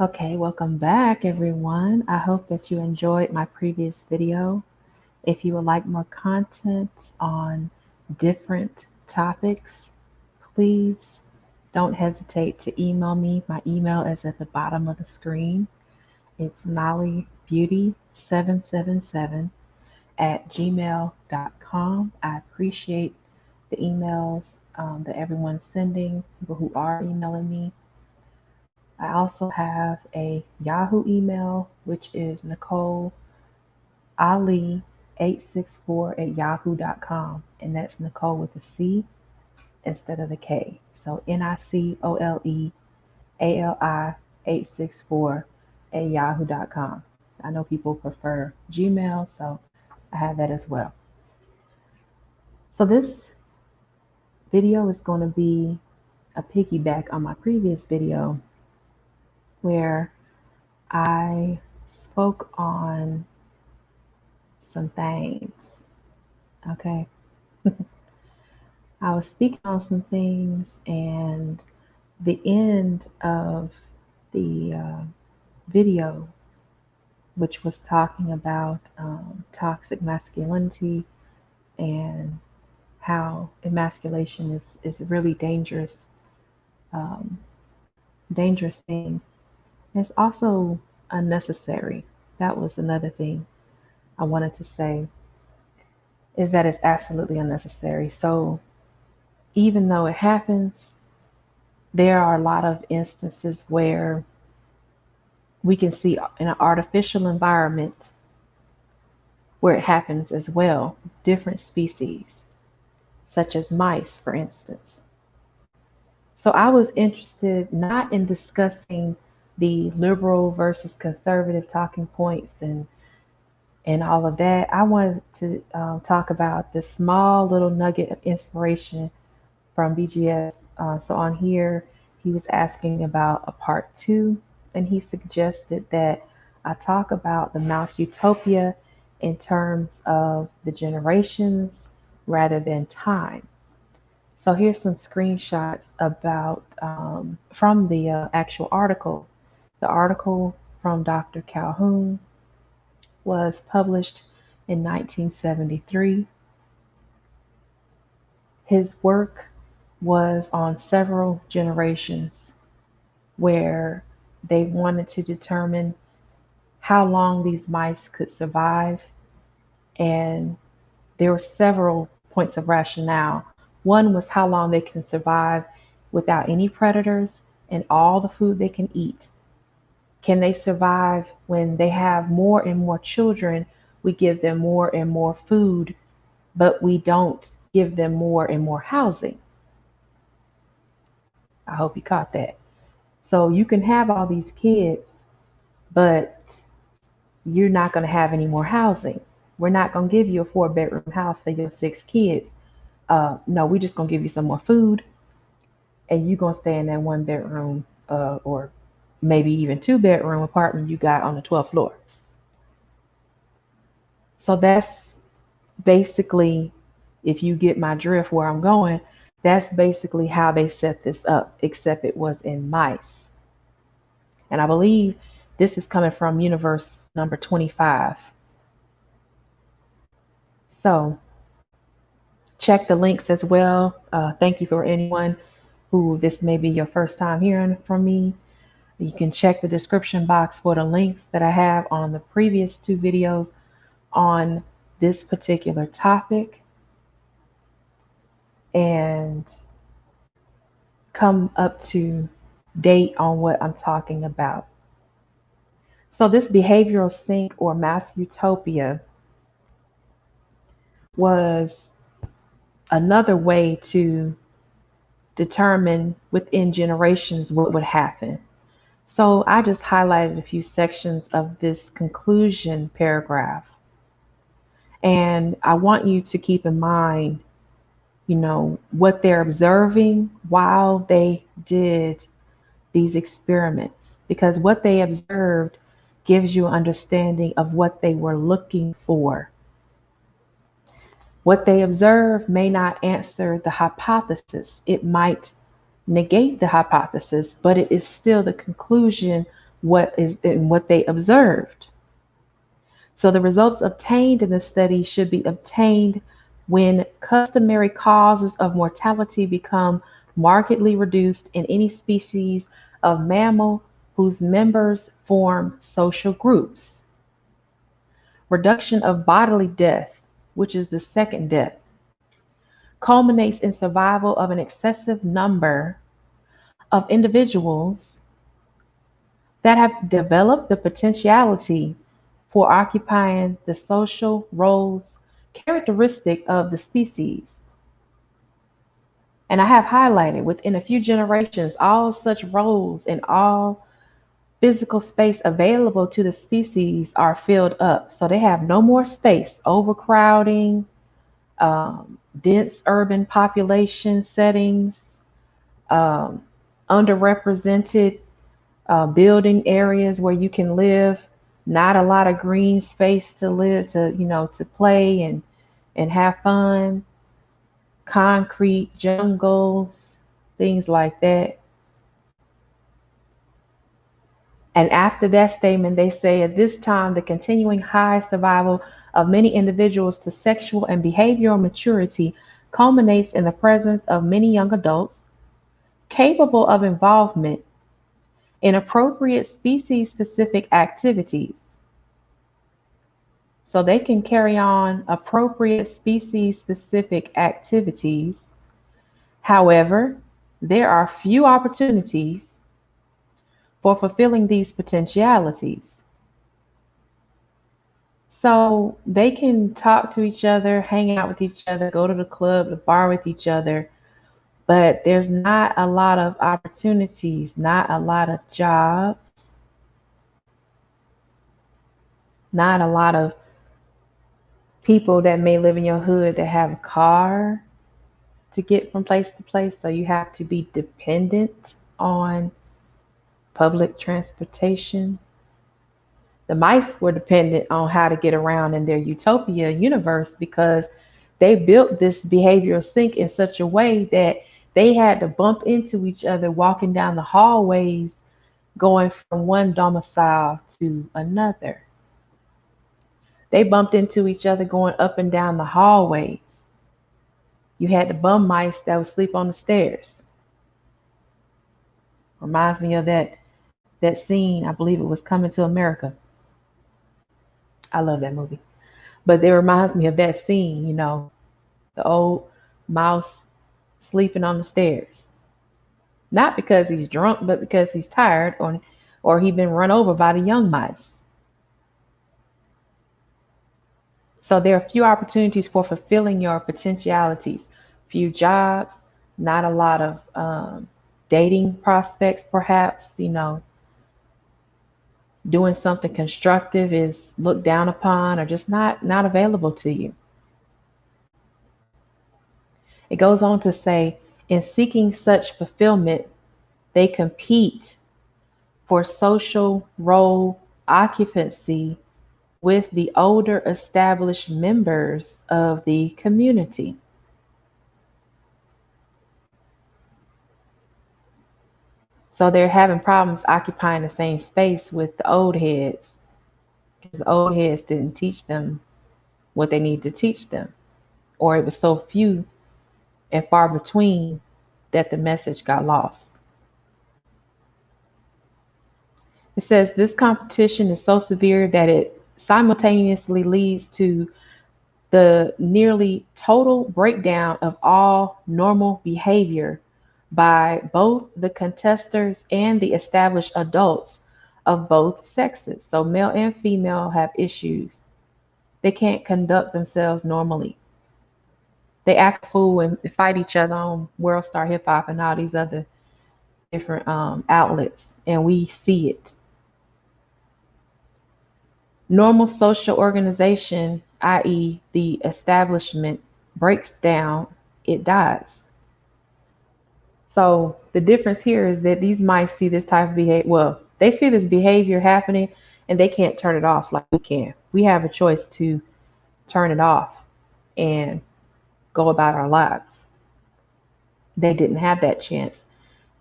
Okay, welcome back everyone. I hope that you enjoyed my previous video. If you would like more content on different topics, please don't hesitate to email me. My email is at the bottom of the screen. It's mollybeauty777 at gmail.com. I appreciate the emails that everyone's sending, people who are emailing me. I also have a Yahoo email, which is Nicole Ali 864 at yahoo.com. And that's Nicole with a C instead of the K. So NICOLEALI 864 at yahoo.com. I know people prefer Gmail, so I have that as well. So this video is going to be a piggyback on my previous video where I spoke on some things. Okay. I was speaking on some things, and the end of the video, which was talking about toxic masculinity and how emasculation is a really um, dangerous thing. It's also unnecessary. That was another thing I wanted to say, is that it's absolutely unnecessary. So even though it happens, there are a lot of instances where we can see in an artificial environment where it happens as well, different species, such as mice, for instance. So I was interested not in discussing the liberal versus conservative talking points and all of that. I wanted to talk about this small little nugget of inspiration from BGS. So on here, he was asking about a part two, and he suggested that I talk about the mouse utopia in terms of the generations rather than time. So here's some screenshots about from the actual article. The article from Dr. Calhoun was published in 1973. His work was on several generations where they wanted to determine how long these mice could survive. And there were several points of rationale. One was how long they can survive without any predators and all the food they can eat. Can they survive when they have more and more children? We give them more and more food, but we don't give them more and more housing. I hope you caught that. So you can have all these kids, but you're not going to have any more housing. We're not going to give you a 4 bedroom house for your 6 kids. No, we're just going to give you some more food, and you're going to stay in that 1 bedroom or maybe even 2 bedroom apartment you got on the 12th floor. So that's basically, if you get my drift where I'm going, that's basically how they set this up, except it was in mice. And I believe this is coming from universe number 25. So check the links as well. Thank you for anyone who this may be your first time hearing from me. You can check the description box for the links that I have on the previous 2 videos on this particular topic, and come up to date on what I'm talking about. So this behavioral sink or mass utopia was another way to determine within generations what would happen. So I just highlighted a few sections of this conclusion paragraph. And I want you to keep in mind, what they're observing while they did these experiments, because what they observed gives you an understanding of what they were looking for. What they observe may not answer the hypothesis. It might negate the hypothesis, but it is still the conclusion what is in what they observed. So the results obtained in the study should be obtained when customary causes of mortality become markedly reduced in any species of mammal whose members form social groups. Reduction of bodily death, which is the second death, culminates in survival of an excessive number of individuals that have developed the potentiality for occupying the social roles characteristic of the species. And I have highlighted within a few generations, all such roles and all physical space available to the species are filled up. So they have no more space, overcrowding, dense urban population settings, um, underrepresented building areas where you can live, not a lot of green space to live, to play and have fun, concrete jungles, things like that. And after that statement, they say at this time, the continuing high survival of many individuals to sexual and behavioral maturity culminates in the presence of many young adults capable of involvement in appropriate species specific activities. So they can carry on appropriate species specific activities. However, there are few opportunities for fulfilling these potentialities. So they can talk to each other, hang out with each other, go to the club, the bar with each other, but there's not a lot of opportunities, not a lot of jobs, not a lot of people that may live in your hood that have a car to get from place to place. So you have to be dependent on public transportation. The mice were dependent on how to get around in their Utopia universe because they built this behavioral sink in such a way that they had to bump into each other walking down the hallways, going from one domicile to another. They bumped into each other going up and down the hallways. You had the bum mice that would sleep on the stairs. Reminds me of that scene. I believe it was Coming to America. I love that movie. But it reminds me of that scene, the old mouse sleeping on the stairs. Not because he's drunk, but because he's tired or he been run over by the young mice. So there are few opportunities for fulfilling your potentialities. Few jobs, not a lot of dating prospects, perhaps, doing something constructive is looked down upon or just not available to you. It goes on to say, in seeking such fulfillment, they compete for social role occupancy with the older established members of the community. So they're having problems occupying the same space with the old heads because the old heads didn't teach them what they needed to teach them, or it was so few and far between that the message got lost. It says this competition is so severe that it simultaneously leads to the nearly total breakdown of all normal behavior by both the contestants and the established adults of both sexes. So male and female have issues. They can't conduct themselves normally. They act a fool and fight each other on World Star Hip Hop and all these other different outlets, and we see it. Normal social organization, i.e., the establishment, breaks down, it dies. So the difference here is that these mice see this type of behavior. Well, they see this behavior happening and they can't turn it off like we can. We have a choice to turn it off and go about our lives. They didn't have that chance.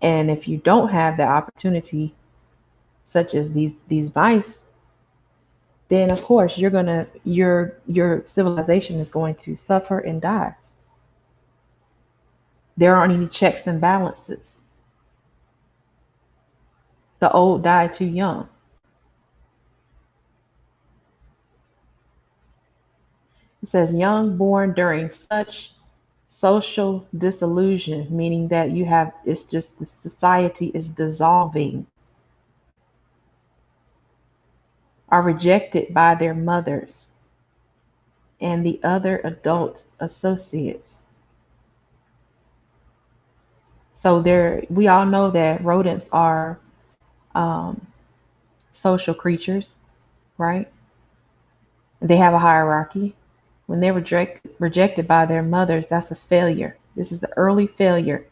And if you don't have the opportunity such as these mice, then of course your civilization is going to suffer and die. There aren't any checks and balances. The old die too young. It says young born during such social disillusion, meaning that you have, it's just the society is dissolving, are rejected by their mothers and the other adult associates. So there, we all know that rodents are um, social creatures, right? They have a hierarchy. When they're rejected by their mothers, that's a failure. This is the early failure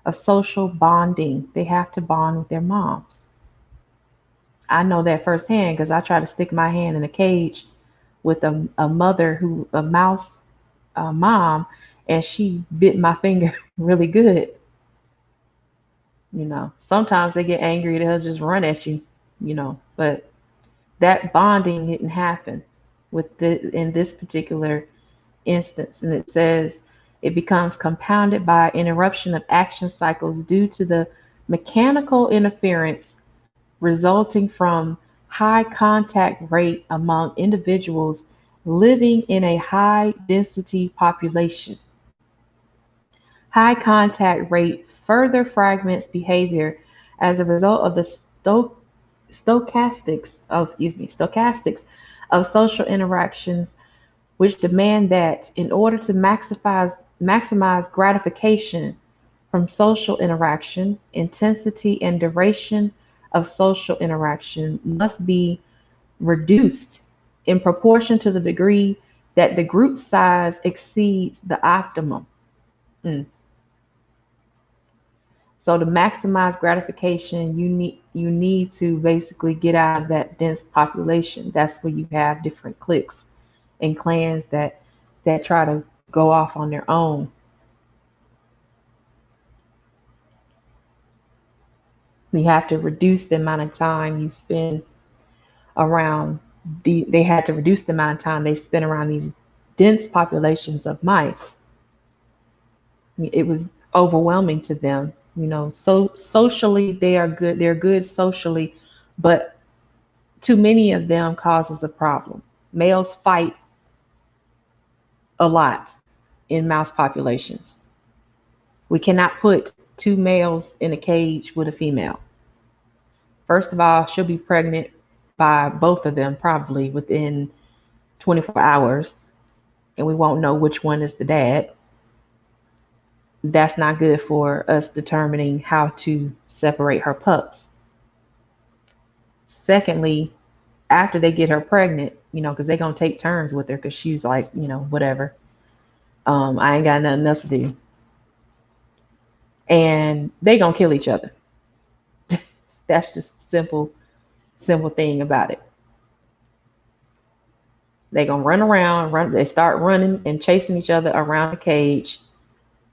of social bonding. They have to bond with their moms. I know that firsthand because I tried to stick my hand in a cage with a mother who, a mouse mom, and she bit my finger really good. Sometimes they get angry, they'll just run at you, but that bonding didn't happen in this particular instance. And it says it becomes compounded by interruption of action cycles due to the mechanical interference resulting from high contact rate among individuals living in a high density population. High contact rate further fragments behavior as a result of the stochastics of social interactions, which demand that in order to maximize gratification from social interaction, intensity and duration of social interaction must be reduced in proportion to the degree that the group size exceeds the optimum. Mm. So to maximize gratification, you need to basically get out of that dense population. That's where you have different cliques and clans that try to go off on their own. You have to reduce the amount of time you spend around they had to reduce the amount of time they spent around these dense populations of mice. It was overwhelming to them. So socially they're good socially, but too many of them causes a problem. Males fight a lot in mouse populations. We cannot put two males in a cage with a female. First of all, she'll be pregnant by both of them probably within 24 hours, and we won't know which one is the dad. That's not good for us determining how to separate her pups. Secondly, after they get her pregnant, because they're going to take turns with her because she's like, whatever. I ain't got nothing else to do. And they going to kill each other. That's just simple thing about it. They going to they start running and chasing each other around the cage.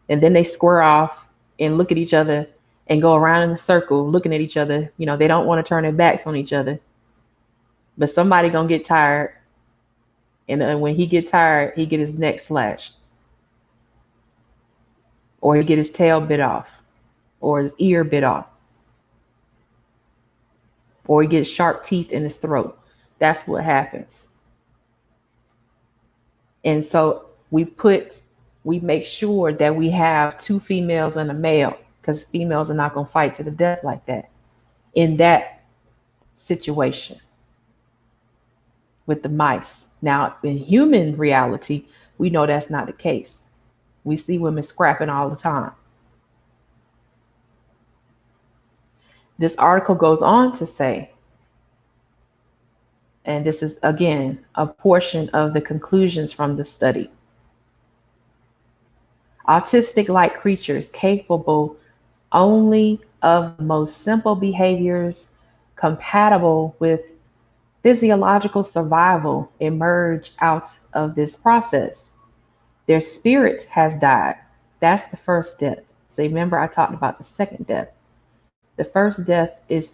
And then they square off and look at each other and go around in a circle looking at each other. They don't want to turn their backs on each other. But somebody going to get tired. And when he get tired, he get his neck slashed. Or he get his tail bit off. Or his ear bit off. Or he gets sharp teeth in his throat. That's what happens. And so we make sure that we have two females and a male, because females are not going to fight to the death like that in that situation with the mice. Now, in human reality, we know that's not the case. We see women scrapping all the time. This article goes on to say, and this is again a portion of the conclusions from the study. Autistic-like creatures capable only of the most simple behaviors compatible with physiological survival emerge out of this process. Their spirit has died. That's the first death. So remember I talked about the second death. The first death is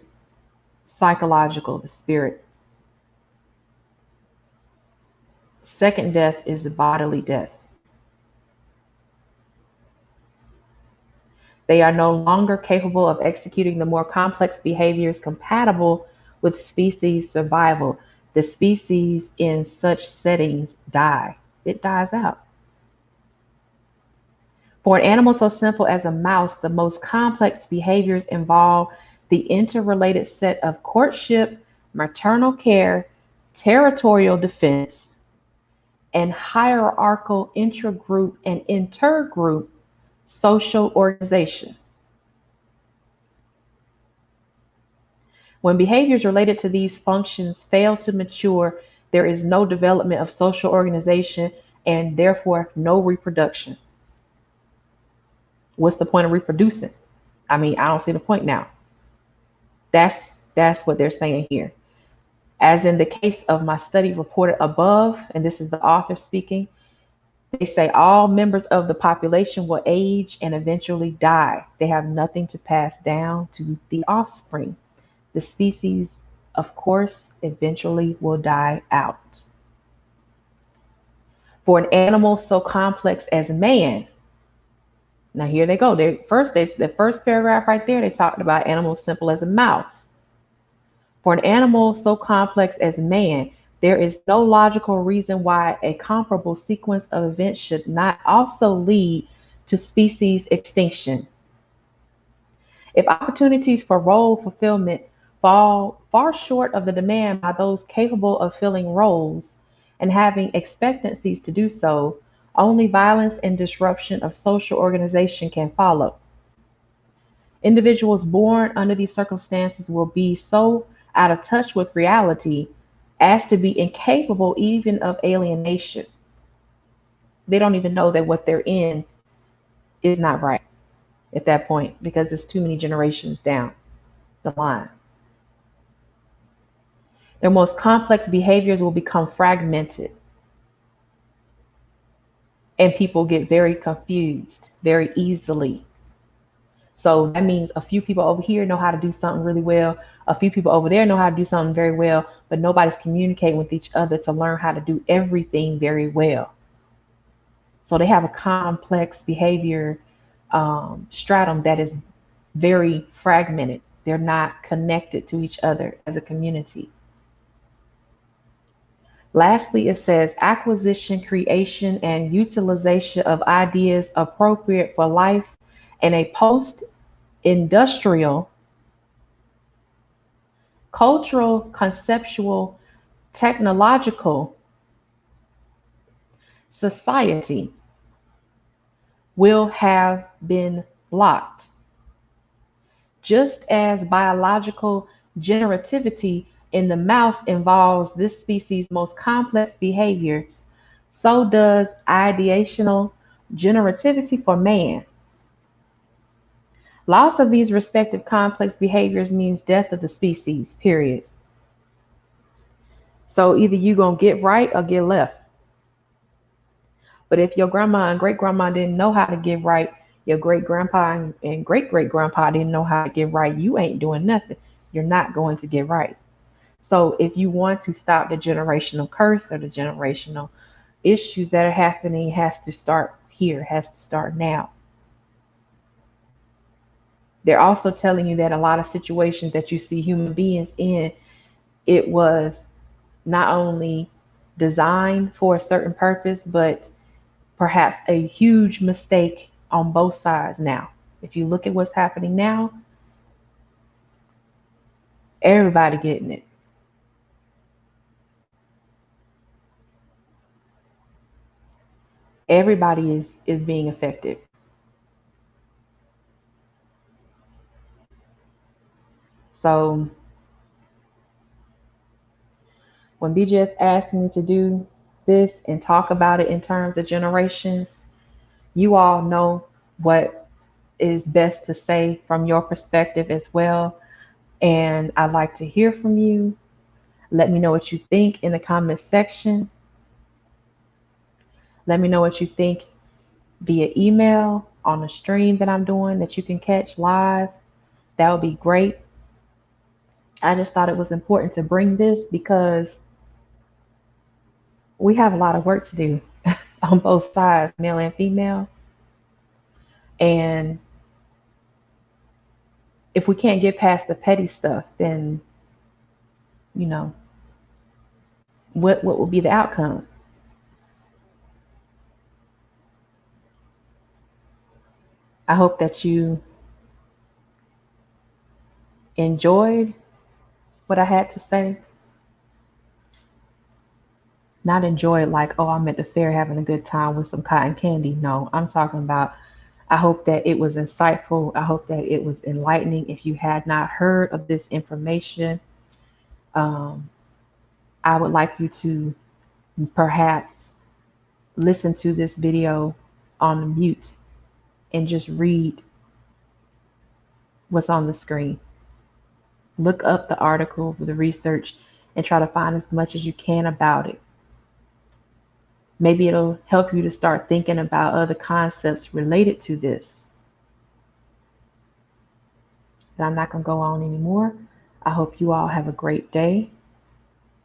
psychological, the spirit. Second death is the bodily death. They are no longer capable of executing the more complex behaviors compatible with species survival. The species in such settings die. It dies out. For an animal so simple as a mouse, the most complex behaviors involve the interrelated set of courtship, maternal care, territorial defense, and hierarchical intragroup and intergroup social organization. When behaviors related to these functions fail to mature, there is no development of social organization and therefore no reproduction. What's the point of reproducing? I mean, I don't see the point now. That's that's what they're saying here. As in the case of my study reported above, and this is the author speaking, they say all members of the population will age and eventually die. They have nothing to pass down to the offspring. The species, of course, eventually will die out. For an animal so complex as man, now here they go. The first paragraph right there, they talked about animals simple as a mouse. For an animal so complex as man, there is no logical reason why a comparable sequence of events should not also lead to species extinction. If opportunities for role fulfillment fall far short of the demand by those capable of filling roles and having expectancies to do so, only violence and disruption of social organization can follow. Individuals born under these circumstances will be so out of touch with reality as to be incapable even of alienation. They don't even know that what they're in is not right at that point because it's too many generations down the line. Their most complex behaviors will become fragmented, and people get very confused very easily. So that means a few people over here know how to do something really well, a few people over there know how to do something very well, but nobody's communicating with each other to learn how to do everything very well. So they have a complex behavior stratum that is very fragmented. They're not connected to each other as a community. Lastly, it says acquisition, creation, and utilization of ideas appropriate for life in a post industrial, cultural, conceptual, technological society will have been blocked. Just as biological generativity in the mouse involves this species' most complex behaviors, so does ideational generativity for man. Loss of these respective complex behaviors means death of the species, period. So either you gonna get right or get left. But if your grandma and great grandma didn't know how to get right, your great grandpa and great great grandpa didn't know how to get right, you ain't doing nothing. You're not going to get right. So if you want to stop the generational curse or the generational issues that are happening, it has to start here, it has to start now. They're also telling you that a lot of situations that you see human beings in, it was not only designed for a certain purpose, but perhaps a huge mistake on both sides now. If you look at what's happening now, everybody getting it. Everybody is being affected. So when BJS asked me to do this and talk about it in terms of generations, you all know what is best to say from your perspective as well. And I'd like to hear from you. Let me know what you think in the comments section. Let me know what you think via email on the stream that I'm doing that you can catch live. That would be great. I just thought it was important to bring this because we have a lot of work to do on both sides, male and female. And if we can't get past the petty stuff, then, you know, what will be the outcome? I hope that you enjoyed what I had to say. Not enjoy it like, oh, I'm at the fair having a good time with some cotton candy. No, I'm talking about, I hope that it was insightful. I hope that it was enlightening. If you had not heard of this information, um, I would like you to perhaps listen to this video on mute and just read what's on the screen. Look up the article, the research, and try to find as much as you can about it. Maybe it'll help you to start thinking about other concepts related to this. But I'm not going to go on anymore. I hope you all have a great day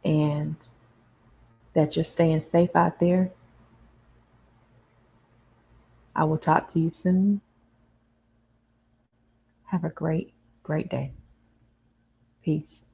and that you're staying safe out there. I will talk to you soon. Have a great, great day. Peace.